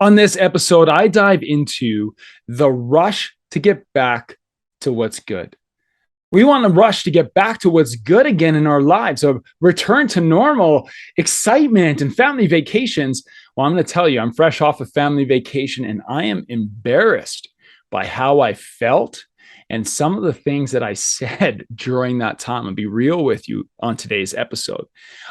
On this episode, I dive into the rush to get back to what's good. We want to rush to get back to what's good again in our lives, a return to normal, excitement, and family vacations. Well, I'm going to tell you, I'm fresh off a family vacation and I am embarrassed by how I felt and some of the things that I said during that time. I'll be real with you on today's episode.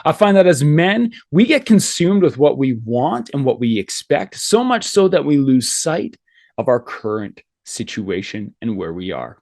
I find that as men, we get consumed with what we want and what we expect, so much so that we lose sight of our current situation and where we are.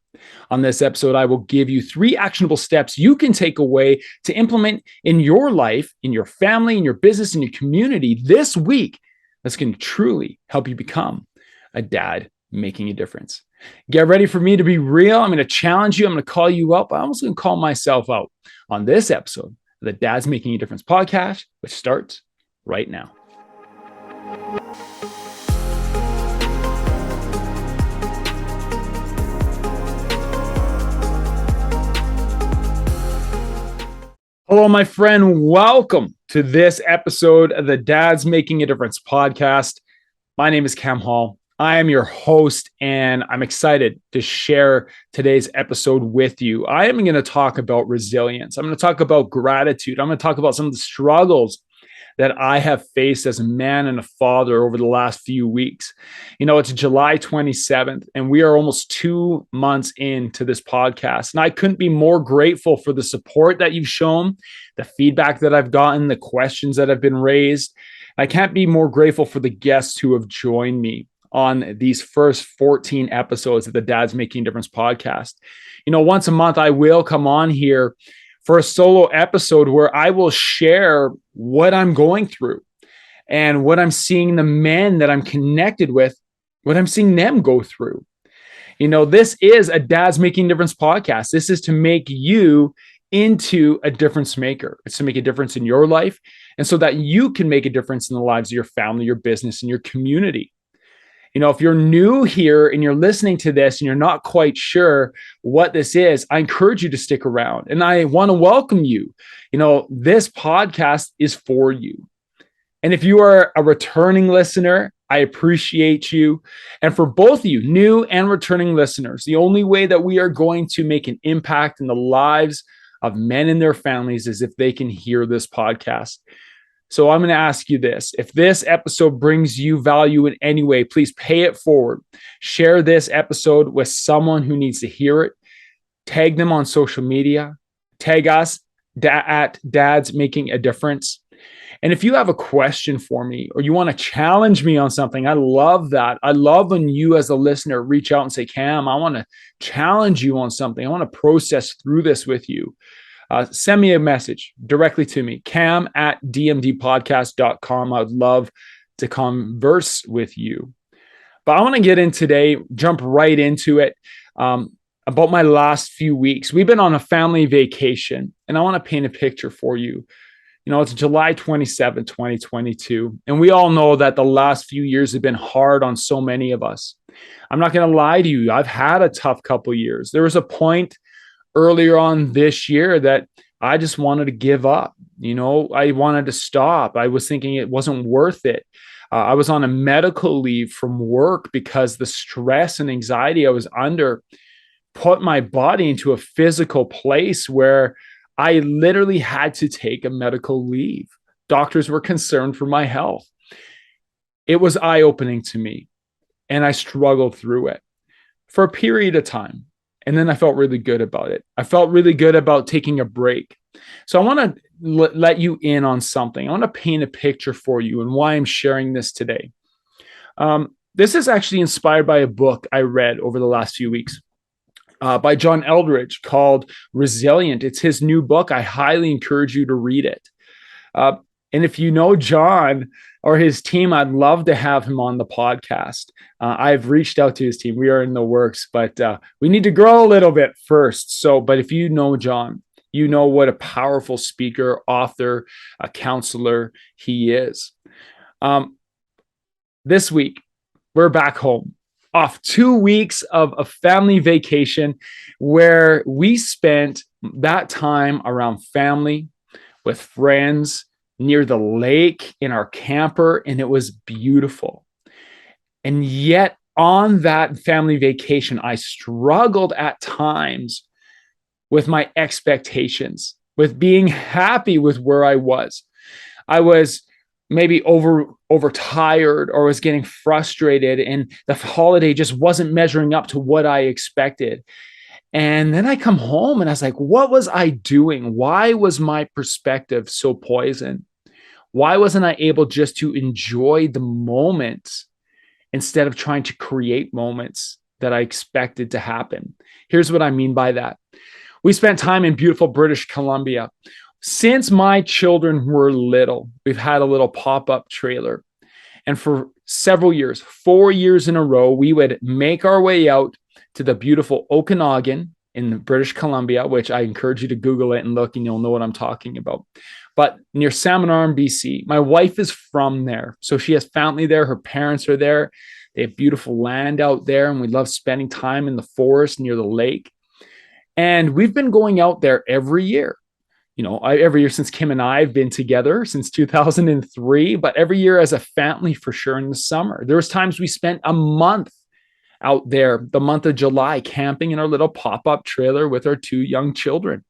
On this episode, I will give you 3 actionable steps you can take away to implement in your life, in your family, in your business, in your community this week that's going to truly help you become a dad making a difference. Get ready for me to be real. I'm going to challenge you. I'm going to call you up. I'm also going to call myself out on this episode of the Dad's Making a Difference podcast, which starts right now. Hello, my friend. Welcome to this episode of the Dad's Making a Difference podcast. My name is Cam Hall. I am your host, and I'm excited to share today's episode with you. I am going to talk about resilience. I'm going to talk about gratitude. I'm going to talk about some of the struggles that I have faced as a man and a father over the last few weeks. You know, it's July 27th, and we are almost 2 months into this podcast. And I couldn't be more grateful for the support that you've shown, the feedback that I've gotten, the questions that have been raised. I can't be more grateful for the guests who have joined me on these first 14 episodes of the Dad's Making a Difference podcast. You know, once a month, I will come on here for a solo episode where I will share what I'm going through and what I'm seeing the men that I'm connected with, what I'm seeing them go through. You know, this is a Dad's Making a Difference podcast. This is to make you into a difference maker. It's to make a difference in your life and so that you can make a difference in the lives of your family, your business, and your community. You know, if you're new here and you're listening to this and you're not quite sure what this is, I encourage you to stick around and I want to welcome you. You know, this podcast is for you. And if you are a returning listener, I appreciate you. And for both of you, new and returning listeners, the only way that we are going to make an impact in the lives of men and their families is if they can hear this podcast. So I'm going to ask you this. If this episode brings you value in any way, please pay it forward. Share this episode with someone who needs to hear it. Tag them on social media. Tag us at Dad's Making a Difference. And if you have a question for me or you want to challenge me on something, I love that. I love when you as a listener reach out and say, Cam, I want to challenge you on something. I want to process through this with you. Send me a message directly to me, cam@dmdpodcast.com. I would love to converse with you. But I want to get in today, jump right into it, about my last few weeks. We've been on a family vacation, and I want to paint a picture for you. You know, it's July 27, 2022, and we all know that the last few years have been hard on so many of us. I'm not going to lie to you. I've had a tough couple years. There was a point earlier on this year that I just wanted to give up. You know, I wanted to stop. I was thinking it wasn't worth it. I was on a medical leave from work because the stress and anxiety I was under put my body into a physical place where I literally had to take a medical leave. Doctors were concerned for my health. It was eye-opening to me, and I struggled through it for a period of time. And then I felt really good about it. I felt really good about taking a break. So I want to let you in on something. I want to paint a picture for you and why I'm sharing this today. This is actually inspired by a book I read over the last few weeks by John Eldredge called Resilient. It's his new book. I highly encourage you to read it. And if you know John or his team, I'd love to have him on the podcast. I've reached out to his team. We are in the works, but we need to grow a little bit first. But if you know John, you know what a powerful speaker, author, a counselor he is. This week, we're back home off 2 weeks of a family vacation where we spent that time around family, with friends, near the lake in our camper, and it was beautiful. And yet on that family vacation, I struggled at times with my expectations, with being happy with where I was. I was maybe overtired or was getting frustrated, and the holiday just wasn't measuring up to what I expected. And then I come home and I was like, what was I doing? Why was my perspective so poisoned? Why wasn't I able just to enjoy the moments instead of trying to create moments that I expected to happen? Here's what I mean by that. We spent time in beautiful British Columbia. Since my children were little, we've had a little pop-up trailer. And for several years, 4 years in a row, we would make our way out to the beautiful Okanagan in British Columbia, which I encourage you to Google it and look, and you'll know what I'm talking about. But near Salmon Arm, BC. My wife is from there. So she has family there. Her parents are there. They have beautiful land out there, and we love spending time in the forest near the lake. And we've been going out there every year. Every year since Kim and I have been together since 2003, but every year as a family for sure in the summer. There was times we spent a month out there, the month of July, camping in our little pop-up trailer with our 2 young children,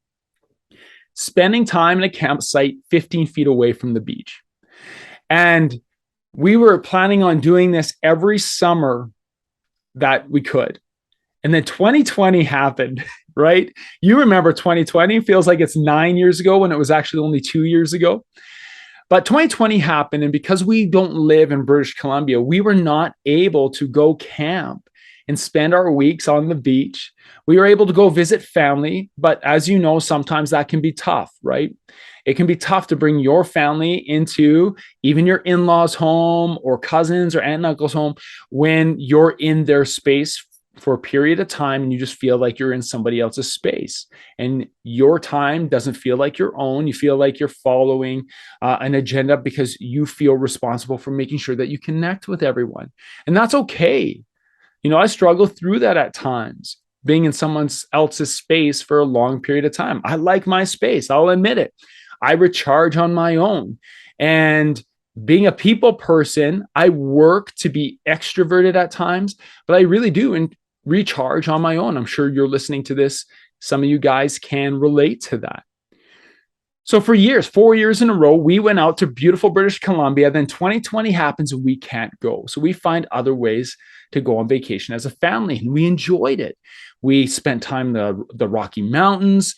spending time in a campsite 15 feet away from the beach. And we were planning on doing this every summer that we could. And then 2020 happened, right? You remember 2020 feels like it's 9 years ago when it was actually only 2 years ago. But 2020 happened, and because we don't live in British Columbia, we were not able to go camp and spend our weeks on the beach. We were able to go visit family, but as you know, sometimes that can be tough, right? It can be tough to bring your family into even your in-laws' home or cousins or aunt and uncle's home when you're in their space for a period of time and you just feel like you're in somebody else's space and your time doesn't feel like your own. You feel like you're following an agenda because you feel responsible for making sure that you connect with everyone. And that's okay. I struggle through that at times, being in someone else's space for a long period of time. I like my space. I'll admit it. I recharge on my own. And being a people person, I work to be extroverted at times, but I really do and recharge on my own. I'm sure you're listening to this. Some of you guys can relate to that. So for years, 4 years in a row, we went out to beautiful British Columbia. Then 2020 happens and we can't go. So we find other ways to go on vacation as a family, and we enjoyed it. We spent time in the Rocky Mountains.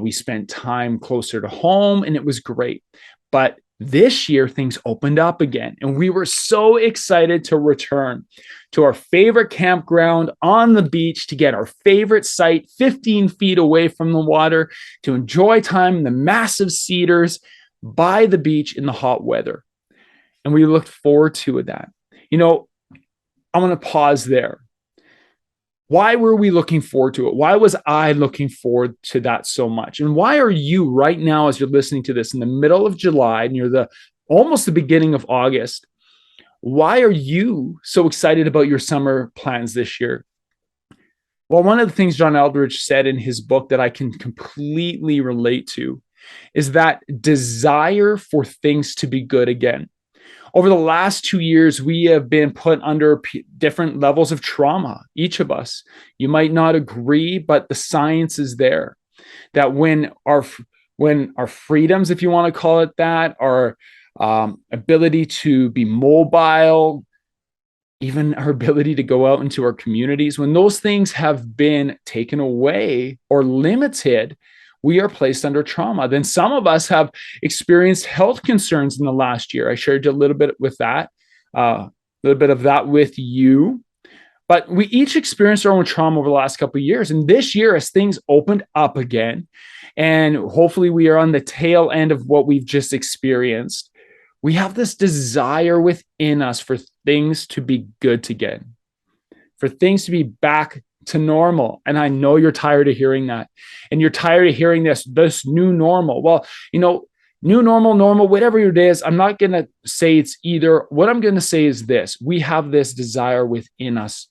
We spent time closer to home, and it was great. But this year, things opened up again, and we were so excited to return to our favorite campground on the beach to get our favorite site 15 feet away from the water, to enjoy time in the massive cedars by the beach in the hot weather. And we looked forward to that. I want to pause there. Why were we looking forward to it? Why was I looking forward to that so much? And why are you right now, as you're listening to this in the middle of July, near almost the beginning of August, why are you so excited about your summer plans this year? Well, one of the things John Eldredge said in his book that I can completely relate to is that desire for things to be good again. Over the last 2 years, we have been put under different levels of trauma, each of us. You might not agree, but the science is there that when our freedoms, if you want to call it that, our ability to be mobile, even our ability to go out into our communities, when those things have been taken away or limited, we are placed under trauma. Then some of us have experienced health concerns in the last year. I shared a little bit with that, a little bit of that with you. But we each experienced our own trauma over the last couple of years. And this year, as things opened up again, and hopefully we are on the tail end of what we've just experienced, we have this desire within us for things to be good again, for things to be back to normal. And I know you're tired of hearing that. And you're tired of hearing this new normal. Well, new normal, whatever it is, I'm not going to say it's either. What I'm going to say is this: we have this desire within us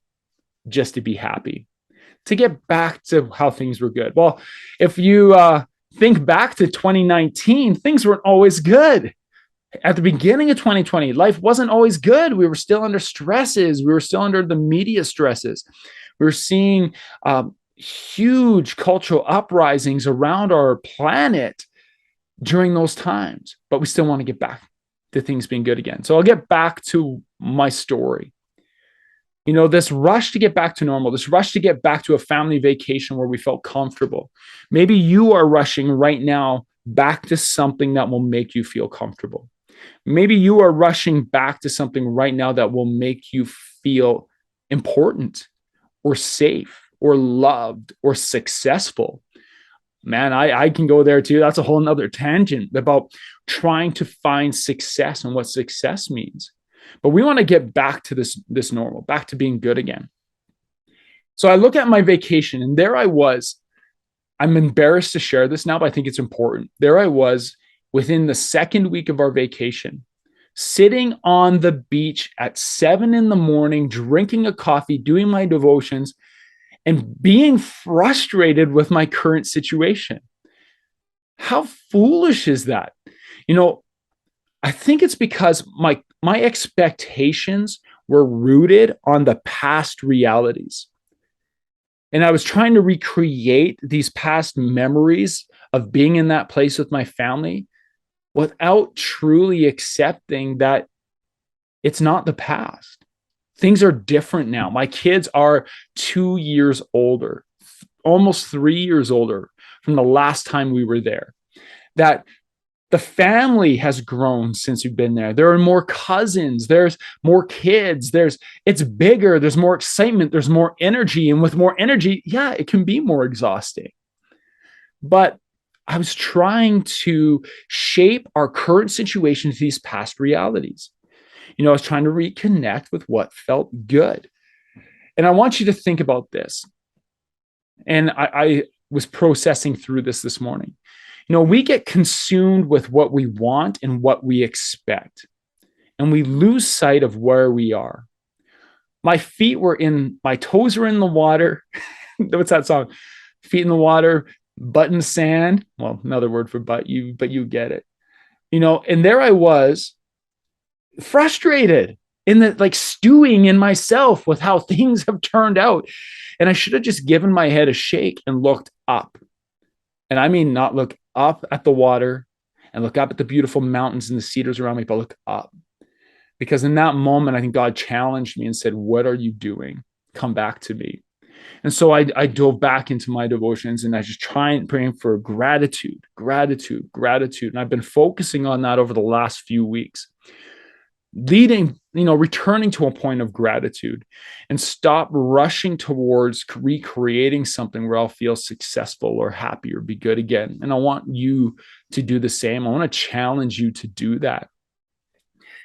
just to be happy, to get back to how things were good. Well, if you think back to 2019, things weren't always good. At the beginning of 2020, life wasn't always good. We were still under stresses. We were still under the media stresses. We were seeing huge cultural uprisings around our planet during those times, but we still want to get back to things being good again. So I'll get back to my story. This rush to get back to normal, this rush to get back to a family vacation where we felt comfortable. Maybe you are rushing right now back to something that will make you feel comfortable. Maybe you are rushing back to something right now that will make you feel important or safe or loved or successful. Man, I can go there too. That's a whole nother tangent about trying to find success and what success means. But we want to get back to this normal, back to being good again. So I look at my vacation and there I was. I'm embarrassed to share this now, but I think it's important. There I was within the second week of our vacation, sitting on the beach at 7 a.m, drinking a coffee, doing my devotions, and being frustrated with my current situation. How foolish is that? I think it's because my expectations were rooted on the past realities. And I was trying to recreate these past memories of being in that place with my family without truly accepting that it's not the past. Things are different now. My kids are 2 years older, almost 3 years older from the last time we were there. That the family has grown since we've been there. There are more cousins. There's more kids. It's bigger. There's more excitement. There's more energy. And with more energy, yeah, it can be more exhausting. But I was trying to shape our current situation to these past realities. I was trying to reconnect with what felt good. And I want you to think about this. And I was processing through this morning. We get consumed with what we want and what we expect, and we lose sight of where we are. My toes were in the water. What's that song? Feet in the water, butt in the sand. Well, another word for butt, but you get it. And there I was, frustrated stewing in myself with how things have turned out. And I should have just given my head a shake and looked up. And I mean, not look up at the water and look up at the beautiful mountains and the cedars around me, but look up. Because in that moment, I think God challenged me and said, what are you doing? Come back to me. And so I dove back into my devotions and I just praying for gratitude. And I've been focusing on that over the last few weeks. Returning to a point of gratitude and stop rushing towards recreating something where I'll feel successful or happy or be good again. And I want you to do the same. I want to challenge you to do that.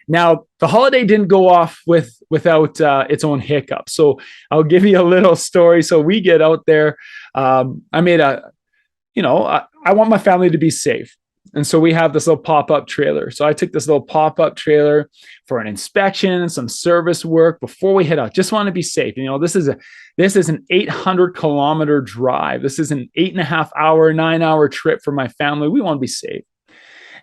Now, the holiday didn't go off without its own hiccup. So I'll give you a little story. So we get out there. I want my family to be safe. And so we have this little pop-up trailer. So I took this little pop-up trailer for an inspection, some service work before we head out. Just want to be safe. This is an 800-kilometer drive. This is an 8.5-hour, 9-hour trip for my family. We want to be safe.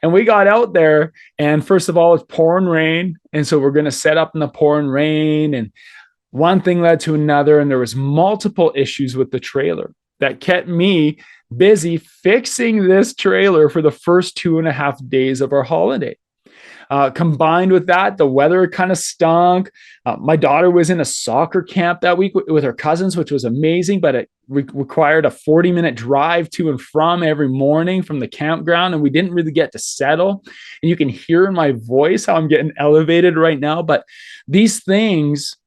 And we got out there, and first of all, it's pouring rain. And so we're going to set up in the pouring rain. And one thing led to another, and there was multiple issues with the trailer that kept me busy fixing this trailer for the first 2.5 days of our holiday. Combined with that, the weather kind of stunk. My daughter was in a soccer camp that week with her cousins, which was amazing, but it required a 40-minute drive to and from every morning from the campground, and we didn't really get to settle. And you can hear in my voice how I'm getting elevated right now, but these things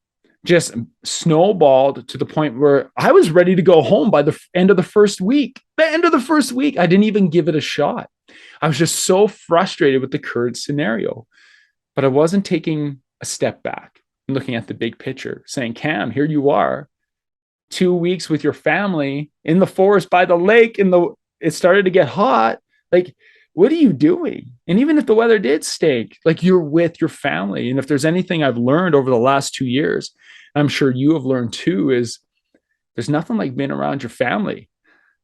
just snowballed to the point where I was ready to go home by the end of the first week. The end of the first week, I didn't even give it a shot. I was just so frustrated with the current scenario, but I wasn't taking a step back and looking at the big picture, saying, Cam, here you are, 2 weeks with your family in the forest by the lake, and it started to get hot. Like, what are you doing? And even if the weather did stink, you're with your family. And if there's anything I've learned over the last 2 years, I'm sure you have learned too, is there's nothing like being around your family.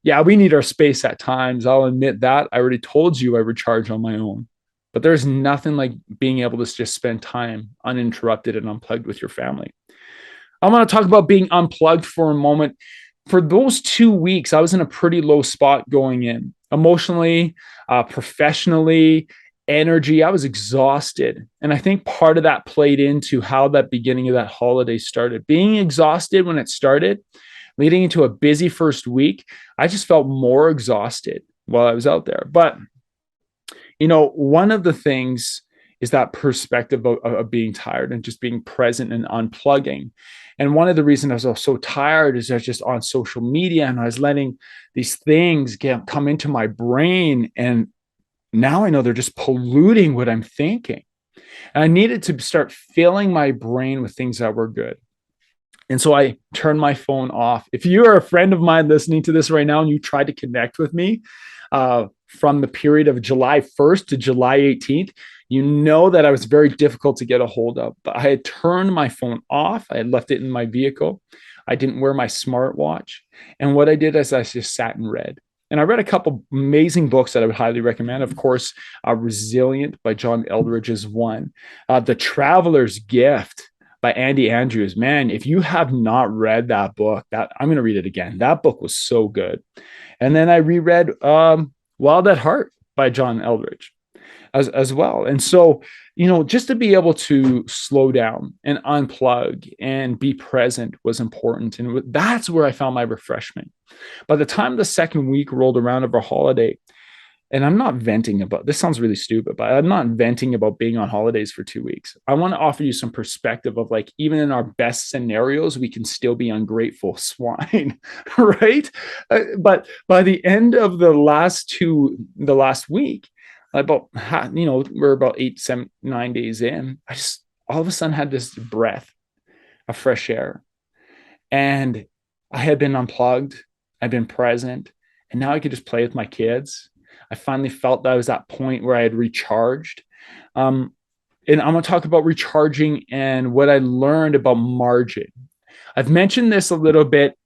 Yeah, we need our space at times. I'll admit that. I already told you I recharge on my own. But there's nothing like being able to just spend time uninterrupted and unplugged with your family. I want to talk about being unplugged for a moment. For those 2 weeks, I was in a pretty low spot going in emotionally, professionally, energy. I was exhausted. And I think part of that played into how that beginning of that holiday started. Being exhausted when it started, leading into a busy first week, I just felt more exhausted while I was out there. But one of the things is that perspective of being tired and just being present and unplugging. And one of the reasons I was so tired is I was just on social media and I was letting these things come into my brain. And now I know they're just polluting what I'm thinking. And I needed to start filling my brain with things that were good. And so I turned my phone off. If you are a friend of mine listening to this right now and you tried to connect with me from the period of July 1st to July 18th, you know that I was very difficult to get a hold of. But I had turned my phone off. I had left it in my vehicle. I didn't wear my smartwatch. And what I did is I just sat and read. And I read a couple amazing books that I would highly recommend. Of course, Resilient by John Eldredge is one. The Traveler's Gift by Andy Andrews. Man, if you have not read that book, I'm going to read it again. That book was so good. And then I reread Wild at Heart by John Eldredge as well. And so, just to be able to slow down and unplug and be present was important. And that's where I found my refreshment. By the time the second week rolled around of our holiday, and I'm not venting about this, sounds really stupid, but I'm not venting about being on holidays for 2 weeks. I want to offer you some perspective of like, even in our best scenarios, we can still be ungrateful swine, right? But by the end of the last week, we're about 8, 7, 9 days in. I just all of a sudden had this breath of fresh air, and I had been unplugged. I've been present, and now I could just play with my kids. I finally felt that I was at that point where I had recharged. And I'm going to talk about recharging and what I learned about margin. I've mentioned this a little bit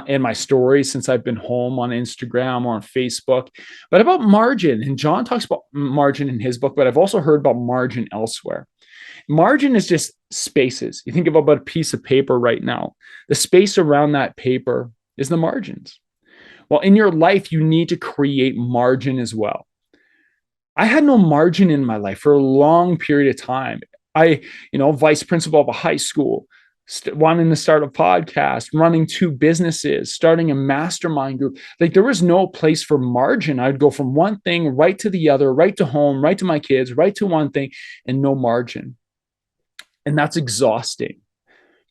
in my stories since I've been home on Instagram or on Facebook, but about margin. And John talks about margin in his book, but I've also heard about margin elsewhere. Margin is just spaces. You think about a piece of paper right now. The space around that paper is the margins. Well, in your life, you need to create margin as well. I had no margin in my life for a long period of time. Vice principal of a high school, wanting to start a podcast, running 2 businesses, starting a mastermind group. Like there was no place for margin. I'd go from one thing right to the other, right to home, right to my kids, right to one thing, and no margin. And that's exhausting.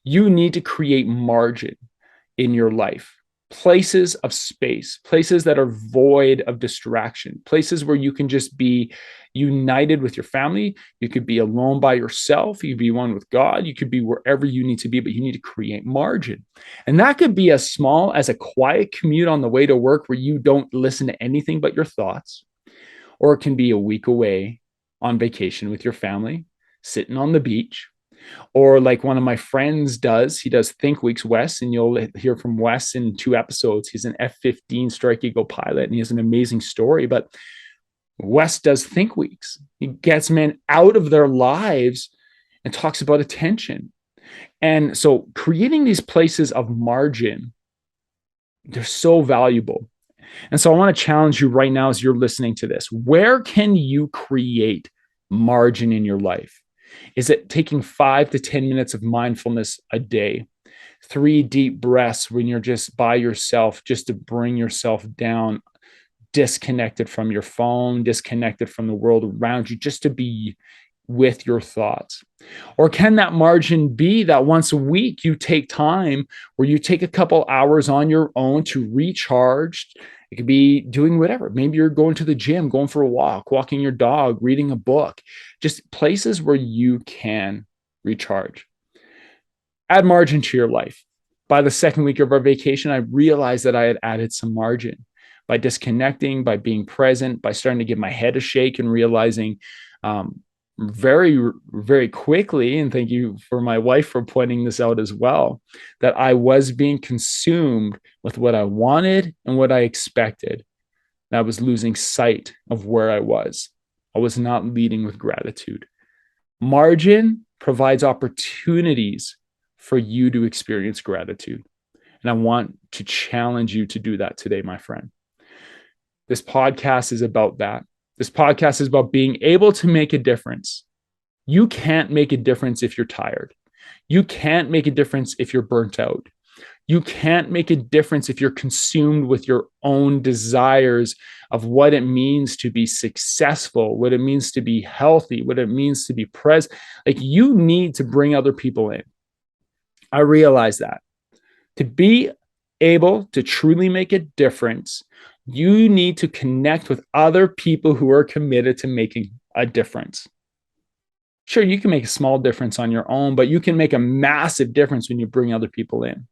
You need to create margin in your life. Places of space, places that are void of distraction, places where you can just be united with your family. You could be alone by yourself. You could be one with God. You could be wherever you need to be, but you need to create margin. And that could be as small as a quiet commute on the way to work where you don't listen to anything but your thoughts. Or it can be a week away on vacation with your family, sitting on the beach. Or like one of my friends does, he does Think Weeks, Wes, and you'll hear from Wes in 2 episodes. He's an F-15 Strike Eagle pilot, and he has an amazing story. But Wes does Think Weeks. He gets men out of their lives and talks about attention. And so creating these places of margin, they're so valuable. And so I want to challenge you right now as you're listening to this. Where can you create margin in your life? Is it taking 5 to 10 minutes of mindfulness a day? 3 deep breaths when you're just by yourself, just to bring yourself down, disconnected from your phone, disconnected from the world around you, just to be with your thoughts? Or can that margin be that once a week you take time where you take a couple hours on your own to recharge? It could be doing whatever. Maybe you're going to the gym, going for a walk, walking your dog, reading a book, just places where you can recharge. Add margin to your life. By the second week of our vacation, I realized that I had added some margin by disconnecting, by being present, by starting to give my head a shake and realizing very, very quickly, and thank you for my wife for pointing this out as well, that I was being consumed with what I wanted and what I expected. And I was losing sight of where I was I was not leading with gratitude. Margin provides opportunities for you to experience gratitude. And I want to challenge you to do that today, my friend. This podcast is about that. This podcast is about being able to make a difference. You can't make a difference if you're tired. You can't make a difference if you're burnt out. You can't make a difference if you're consumed with your own desires of what it means to be successful, what it means to be healthy, what it means to be present. Like, you need to bring other people in. I realize that. To be able to truly make a difference, you need to connect with other people who are committed to making a difference. Sure, you can make a small difference on your own, but you can make a massive difference when you bring other people in.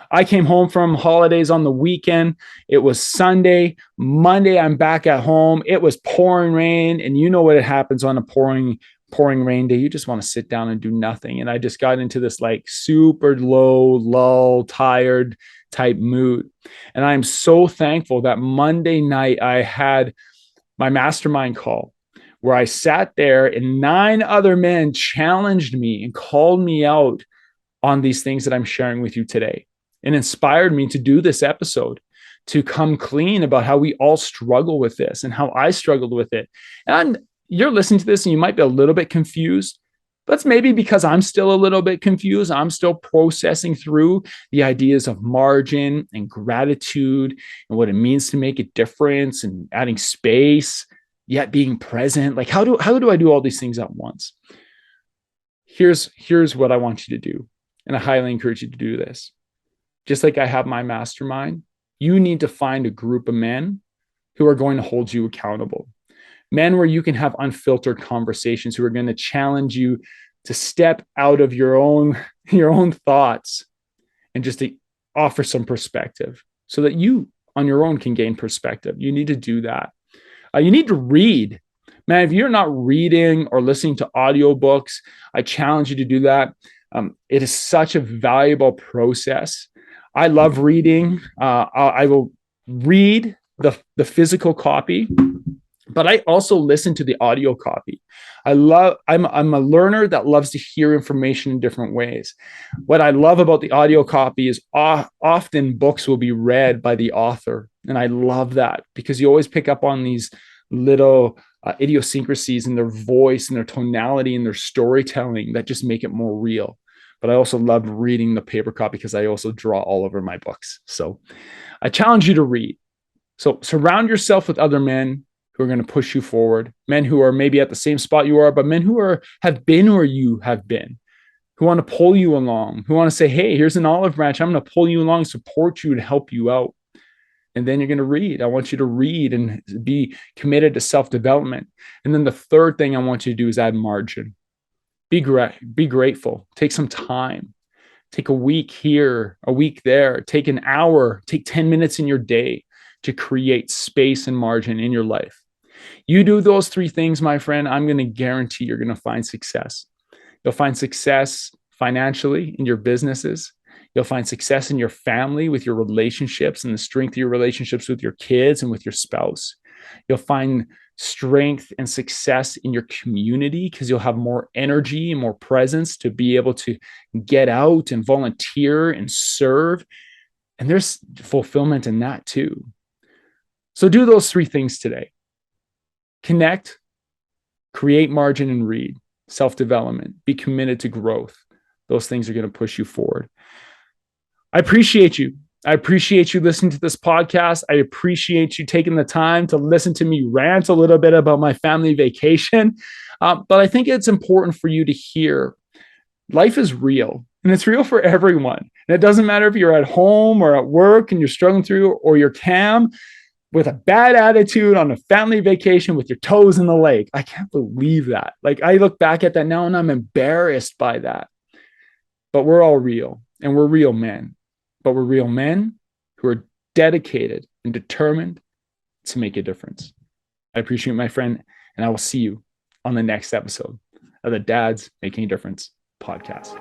I came home from holidays on the weekend. It was Sunday. Monday, I'm back at home. It was pouring rain. And you know what happens on a pouring rain day? You just want to sit down and do nothing. And I just got into this like super low, lull, tired type mood. And I'm so thankful that Monday night I had my mastermind call, where I sat there and 9 other men challenged me and called me out on these things that I'm sharing with you today, and inspired me to do this episode, to come clean about how we all struggle with this and how I struggled with it. And you're listening to this and you might be a little bit confused. That's maybe because I'm still a little bit confused. I'm still processing through the ideas of margin and gratitude and what it means to make a difference and adding space, yet being present. Like, how do I do all these things at once? Here's what I want you to do. And I highly encourage you to do this. Just like I have my mastermind, you need to find a group of men who are going to hold you accountable. Men where you can have unfiltered conversations, who are going to challenge you to step out of your own thoughts and just to offer some perspective so that you on your own can gain perspective. You need to do that. You need to read. Man, if you're not reading or listening to audiobooks, I challenge you to do that. It is such a valuable process. I love reading. I will read the physical copy, but I also listen to the audio copy. I'm a learner that loves to hear information in different ways. What I love about the audio copy is often books will be read by the author. And I love that because you always pick up on these little idiosyncrasies in their voice and their tonality and their storytelling that just make it more real. But I also love reading the paper copy because I also draw all over my books. So I challenge you to read. So surround yourself with other men who are going to push you forward, men who are maybe at the same spot you are, but men who have been where you have been, who want to pull you along, who want to say, hey, here's an olive branch. I'm going to pull you along, support you, and help you out. And then you're going to read. I want you to read and be committed to self-development. And then the third thing I want you to do is add margin. Be grateful. Take some time. Take a week here, a week there. Take an hour, take 10 minutes in your day to create space and margin in your life. You do those 3 things, my friend, I'm going to guarantee you're going to find success. You'll find success financially in your businesses. You'll find success in your family with your relationships and the strength of your relationships with your kids and with your spouse. You'll find strength and success in your community because you'll have more energy and more presence to be able to get out and volunteer and serve. And there's fulfillment in that too. So do those 3 things today. Connect, create margin, and read. Self-development. Be committed to growth. Those things are going to push you forward. I appreciate you. I appreciate you listening to this podcast. I appreciate you taking the time to listen to me rant a little bit about my family vacation. But I think it's important for you to hear life is real, and it's real for everyone. And it doesn't matter if you're at home or at work and you're struggling through, or you're Cam with a bad attitude on a family vacation with your toes in the lake. I can't believe that. Like, I look back at that now and I'm embarrassed by that. But we're all real, and we're real men. But we're real men who are dedicated and determined to make a difference. I appreciate you, my friend, and I will see you on the next episode of the Dads Making a Difference podcast.